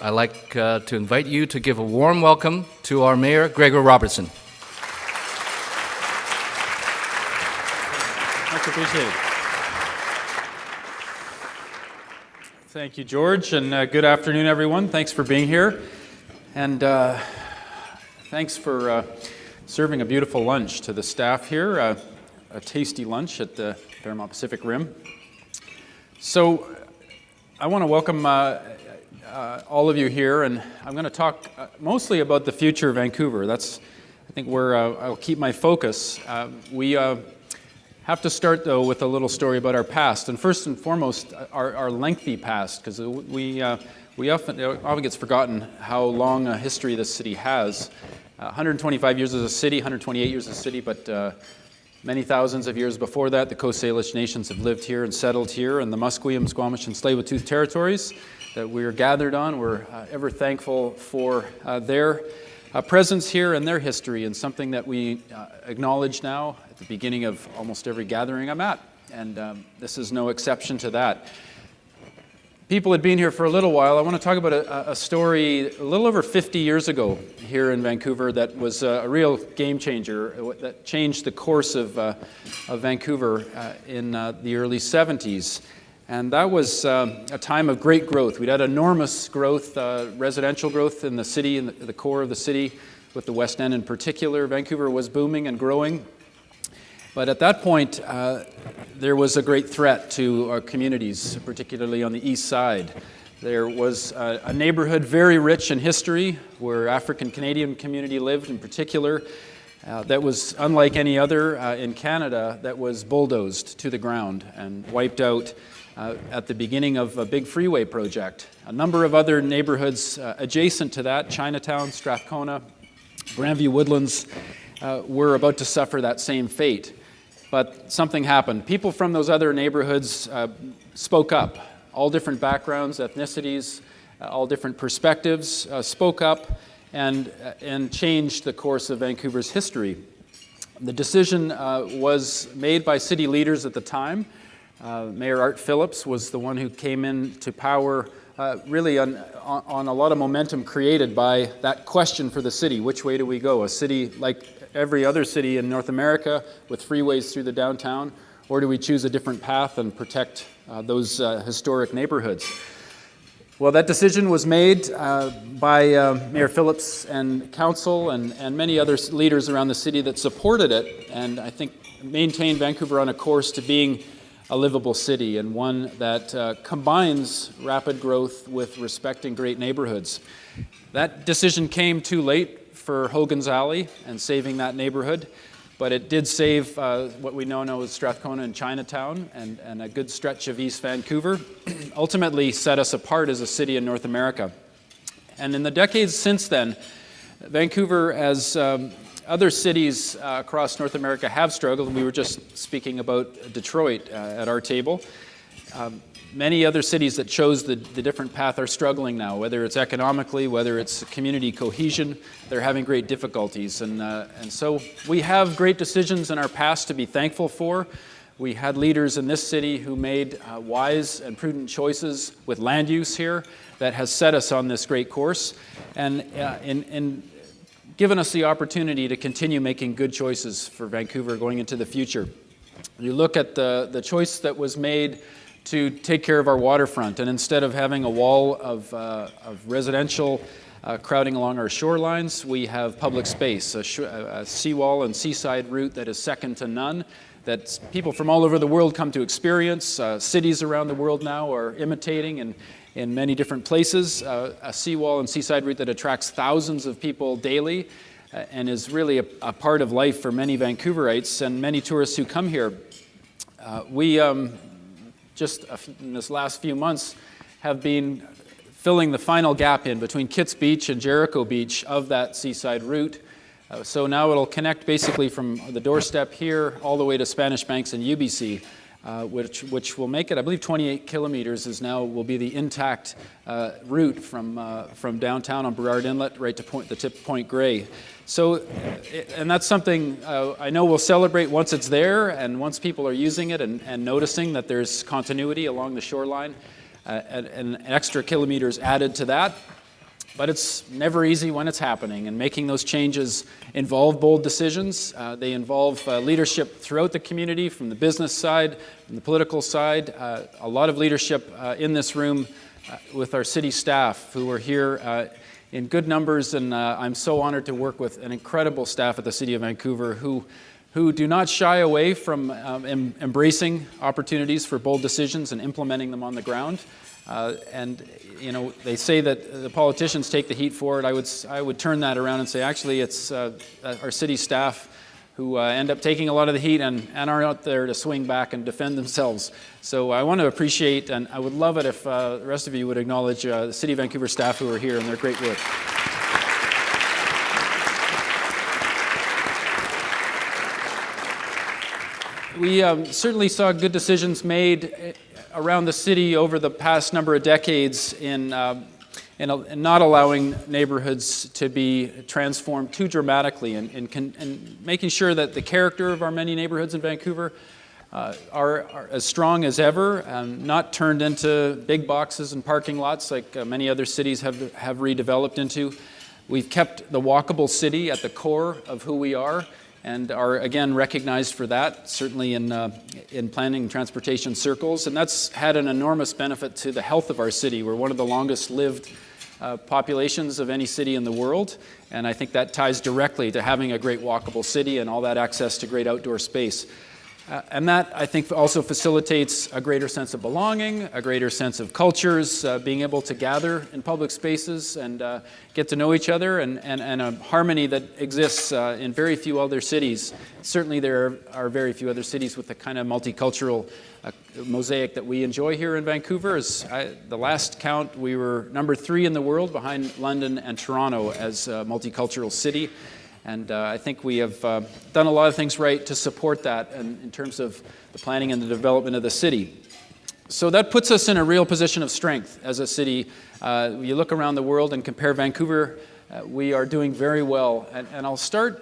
I'd like to invite you to give a warm welcome to our Mayor, Gregor Robertson. Much appreciated. Thank you, George, and good afternoon, everyone. Thanks for being here, and thanks for serving a beautiful lunch to the staff here, a tasty lunch at the Fairmont Pacific Rim. So I want to welcome all of you here, and I'm going to talk mostly about the future of Vancouver. That's, I think, where I'll keep my focus. We have to start, though, with a little story about our past, and first and foremost, our lengthy past, because we often gets forgotten how long a history this city has. 125 years as a city, 128 years as a city, but many thousands of years before that, the Coast Salish nations have lived here and settled here, and the Musqueam, Squamish, and Tsleil-Waututh territories that we are gathered on. We're ever thankful for their presence here and their history, and something that we acknowledge now at the beginning of almost every gathering I'm at, and this is no exception to that. People had been here for a little while. I want to talk about a story a little over 50 years ago here in Vancouver that was a real game changer, that changed the course of Vancouver in the early 70s. And that was a time of great growth. We'd had enormous growth, residential growth in the city, in the core of the city, with the West End in particular. Vancouver was booming and growing. But at that point, there was a great threat to our communities, particularly on the east side. There was a neighborhood very rich in history, where African-Canadian community lived in particular, that was unlike any other in Canada, that was bulldozed to the ground and wiped out at the beginning of a big freeway project. A number of other neighborhoods adjacent to that, Chinatown, Strathcona, Grandview Woodlands, were about to suffer that same fate. But something happened. People from those other neighborhoods spoke up. All different backgrounds, ethnicities, all different perspectives spoke up and changed the course of Vancouver's history. The decision was made by city leaders at the time. Mayor Art Phillips was the one who came into power really on a lot of momentum created by that question for the city. Which way do we go? A city like every other city in North America with freeways through the downtown, or do we choose a different path and protect those historic neighborhoods? Well, that decision was made by Mayor Phillips and council and many other leaders around the city that supported it, and I think maintained Vancouver on a course to being a livable city, and one that combines rapid growth with respecting great neighborhoods. That decision came too late for Hogan's Alley and saving that neighborhood, but it did save what we now know as Strathcona and Chinatown and a good stretch of East Vancouver. Ultimately set us apart as a city in North America. And in the decades since then, Vancouver, as other cities across North America have struggled, and we were just speaking about Detroit at our table. Many other cities that chose the different path are struggling now, whether it's economically, whether it's community cohesion. They're having great difficulties. And so we have great decisions in our past to be thankful for. We had leaders in this city who made wise and prudent choices with land use here that has set us on this great course and given us the opportunity to continue making good choices for Vancouver going into the future. You look at the choice that was made to take care of our waterfront, and instead of having a wall of residential crowding along our shorelines, we have public space, a seawall and seaside route that is second to none, that people from all over the world come to experience. Cities around the world now are imitating in many different places, a seawall and seaside route that attracts thousands of people daily and is really a part of life for many Vancouverites and many tourists who come here. We just in this last few months have been filling the final gap in between Kitts Beach and Jericho Beach of that seaside route. So now it'll connect basically from the doorstep here all the way to Spanish Banks and UBC, which will make it, I believe 28 kilometers will be the intact route from downtown on Burrard Inlet right to the tip of Point Grey. So, and that's something I know we'll celebrate once it's there and once people are using it and noticing that there's continuity along the shoreline and extra kilometers added to that. But it's never easy when it's happening, and making those changes involve bold decisions. They involve leadership throughout the community, from the business side, from the political side. A lot of leadership in this room with our city staff who are here in good numbers, and I'm so honored to work with an incredible staff at the City of Vancouver who do not shy away from embracing opportunities for bold decisions and implementing them on the ground. And you know, they say that the politicians take the heat for it. I would turn that around and say, actually, it's our city staff who end up taking a lot of the heat and are out there to swing back and defend themselves. So I want to appreciate, and I would love it if the rest of you would acknowledge the City of Vancouver staff who are here and their great work. We certainly saw good decisions made around the city over the past number of decades in not allowing neighborhoods to be transformed too dramatically, and making sure that the character of our many neighborhoods in Vancouver are as strong as ever, not turned into big boxes and parking lots like many other cities have redeveloped into. We've kept the walkable city at the core of who we are, and are again recognized for that, certainly in planning and transportation circles. And that's had an enormous benefit to the health of our city. We're one of the longest lived populations of any city in the world, and I think that ties directly to having a great walkable city and all that access to great outdoor space. And that, I think, also facilitates a greater sense of belonging, a greater sense of cultures, being able to gather in public spaces and get to know each other, and a harmony that exists in very few other cities. Certainly there are very few other cities with the kind of multicultural mosaic that we enjoy here in Vancouver. The last count, we were number 3 in the world, behind London and Toronto, as a multicultural city. And I think we have done a lot of things right to support that in terms of the planning and the development of the city. So that puts us in a real position of strength as a city. You look around the world and compare Vancouver, we are doing very well. And I'll start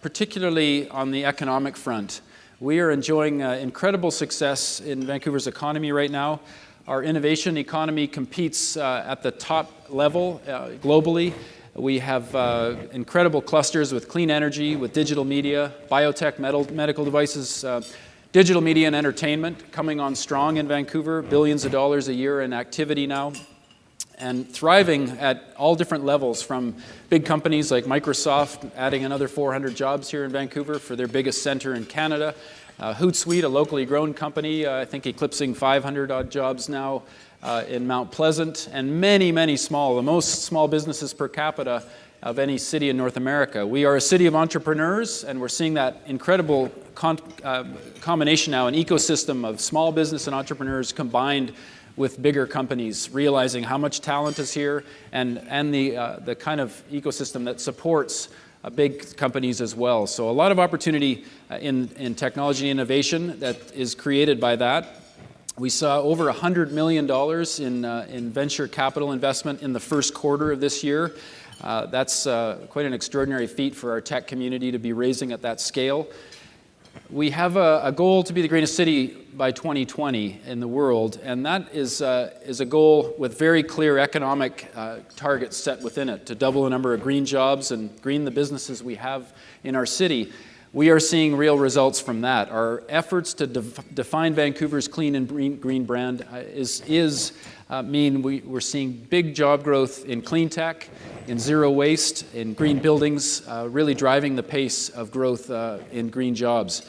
particularly on the economic front. We are enjoying incredible success in Vancouver's economy right now. Our innovation economy competes at the top level globally. We have incredible clusters with clean energy, with digital media, biotech, medical devices, digital media and entertainment coming on strong in Vancouver, billions of dollars a year in activity now, and thriving at all different levels, from big companies like Microsoft adding another 400 jobs here in Vancouver for their biggest center in Canada, Hootsuite, a locally grown company, I think eclipsing 500 odd jobs now, in Mount Pleasant, and many, many the most small businesses per capita of any city in North America. We are a city of entrepreneurs, and we're seeing that incredible combination now, an ecosystem of small business and entrepreneurs combined with bigger companies, realizing how much talent is here, and the kind of ecosystem that supports big companies as well. So a lot of opportunity in technology innovation that is created by that. We saw over $100 million in venture capital investment in the first quarter of this year. That's quite an extraordinary feat for our tech community to be raising at that scale. We have a goal to be the greenest city by 2020 in the world, and that is a goal with very clear economic targets set within it, to double the number of green jobs and green the businesses we have in our city. We are seeing real results from that. Our efforts to define Vancouver's clean and green brand mean we're seeing big job growth in clean tech, in zero waste, in green buildings, really driving the pace of growth in green jobs.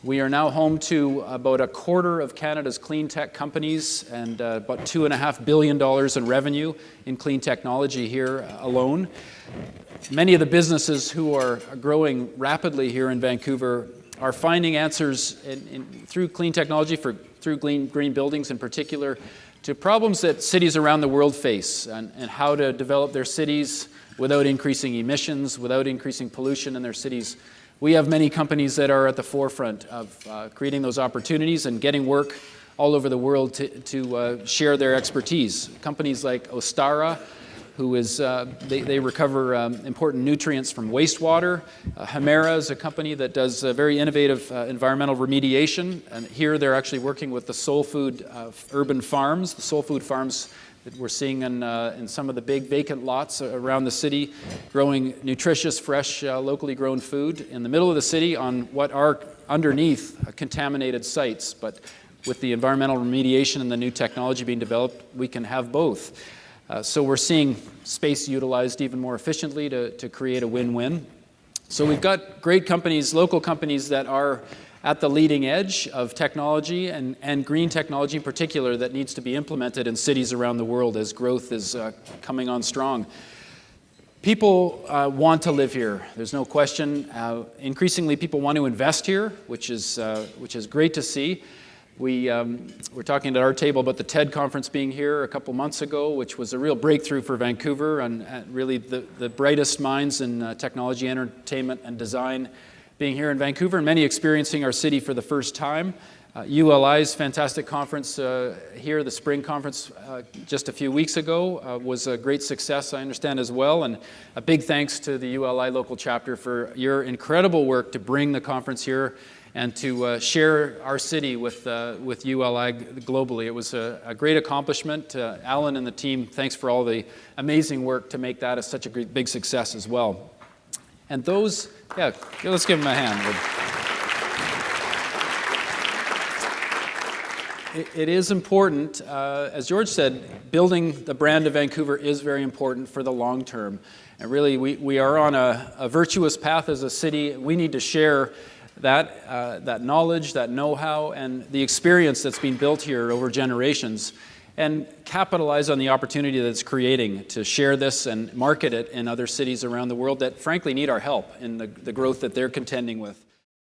We are now home to about a quarter of Canada's clean tech companies, and about $2.5 billion in revenue in clean technology here alone. Many of the businesses who are growing rapidly here in Vancouver are finding answers through clean technology, through green buildings in particular, to problems that cities around the world face, and how to develop their cities without increasing emissions, without increasing pollution in their cities. We have many companies that are at the forefront of creating those opportunities and getting work all over the world to share their expertise. Companies like Ostara, who is, they recover important nutrients from wastewater. Hemera is a company that does very innovative environmental remediation, and here they're actually working with the soul food urban farms, the soul food farms that we're seeing in some of the big vacant lots around the city, growing nutritious, fresh, locally grown food in the middle of the city on what are underneath contaminated sites. But with the environmental remediation and the new technology being developed, we can have both. So we're seeing space utilized even more efficiently to create a win-win. So we've got great companies, local companies that are at the leading edge of technology and green technology in particular that needs to be implemented in cities around the world as growth is coming on strong. People want to live here. There's no question. Increasingly, people want to invest here, which is great to see. We're talking at our table about the TED conference being here a couple months ago, which was a real breakthrough for Vancouver and really the brightest minds in technology, entertainment, and design being here in Vancouver, and many experiencing our city for the first time. ULI's fantastic conference here, the spring conference just a few weeks ago, was a great success, I understand, as well. And a big thanks to the ULI local chapter for your incredible work to bring the conference here and to share our city with ULI globally. It was a great accomplishment. Alan and the team, thanks for all the amazing work to make that such a great, big success as well. And those, yeah, let's give them a hand. It is important, as George said, building the brand of Vancouver is very important for the long term. And really, we are on a virtuous path as a city. We need to share that knowledge, that know-how, and the experience that's been built here over generations, and capitalize on the opportunity that it's creating to share this and market it in other cities around the world that frankly need our help in the growth that they're contending with.